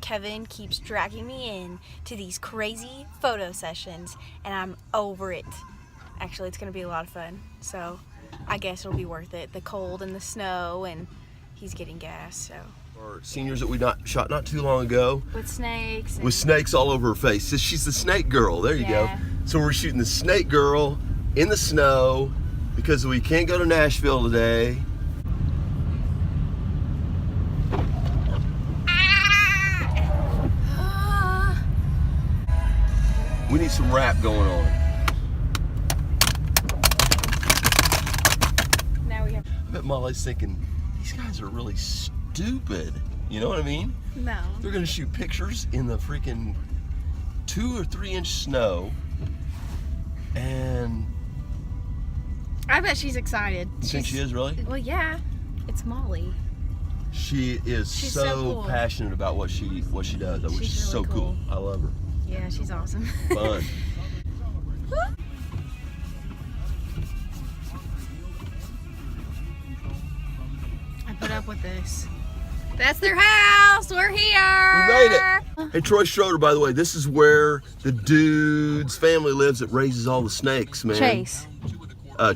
Kevin keeps dragging me in to these crazy photo sessions, and I'm over it. Actually, it's gonna be a lot of fun, so I guess it'll be worth it. The cold and the snow, and he's getting gas, so. Our seniors that we shot not too long ago. With snakes. With snakes all over her face. So she's the snake girl. There you go. So we're shooting the snake girl in the snow because we can't go to Nashville today. We need some rap going on. Now we have. I bet Molly's thinking, these guys are really stupid. You know what I mean? No. They're gonna shoot pictures in the freaking 2 or 3 inch snow, and I bet she's excited. you think she is really? Well, yeah. It's Molly. She's so cool. passionate about what she does, which is so really cool. I love her. Yeah, she's awesome. Fun. I put up with this. That's their house. We're here. We made it. Hey, Troy Schroeder, by the way, this is where the dude's family lives that raises all the snakes, man. Chase.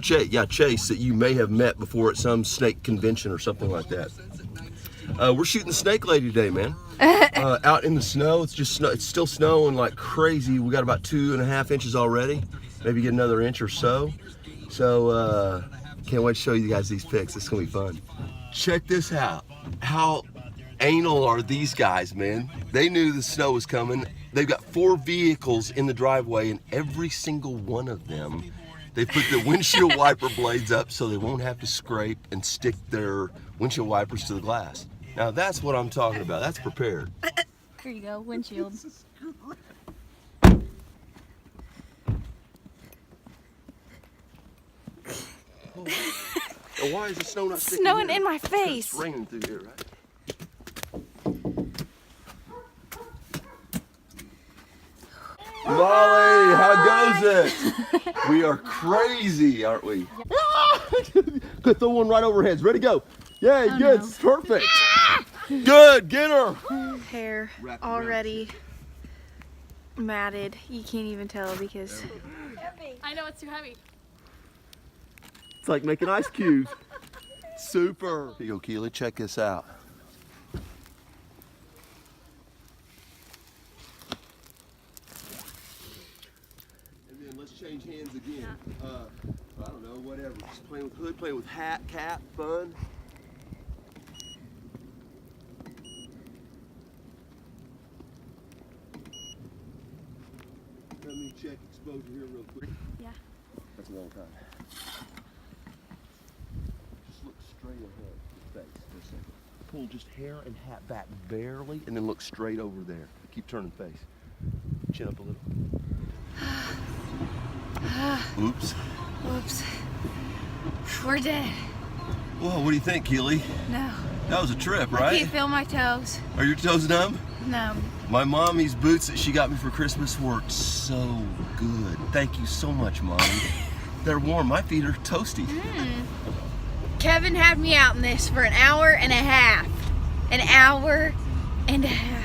Chase, that you may have met before at some snake convention or something like that. We're shooting the snake lady today, man. Out in the snow. It's just snow. It's still snowing like crazy. We got about 2.5 inches already. Maybe get another inch or so. So can't wait to show you guys these pics. It's gonna be fun. Check this out. How anal are these guys, man? They knew the snow was coming. They've got 4 vehicles in the driveway, and every single one of them, they put the windshield wiper blades up so they won't have to scrape and stick their windshield wipers to the glass. Now that's what I'm talking about. That's prepared. Here you go, windshield. Why is the snow not sticking Snowing here? in my face. It's raining through here, right? Molly, how goes it? We are crazy, aren't we? Good, throw one right over her heads. Ready, go. Yeah, Oh, good, no. perfect. Good, get her. Hair already matted. You can't even tell because. I know it's too heavy. It's like making ice cubes. Super. Here you go, Keely, check this out. And then let's change hands again. I don't know, whatever. Just playing with hood, playing with hat, cap, fun. Let me check exposure here real quick. Yeah. That's a long time. Just look straight ahead, your face for a second. Pull just hair and hat back barely, and then look straight over there. Keep turning face. Chin up a little. Oops. Oops. We're dead. Whoa, what do you think, Keely? No. That was a trip, I right? can't feel my toes. Are your toes numb? No. My mommy's boots that she got me for Christmas worked so good. Thank you so much, Mommy. They're warm. My feet are toasty. Kevin had me out in this for an hour and a half. An hour and a half.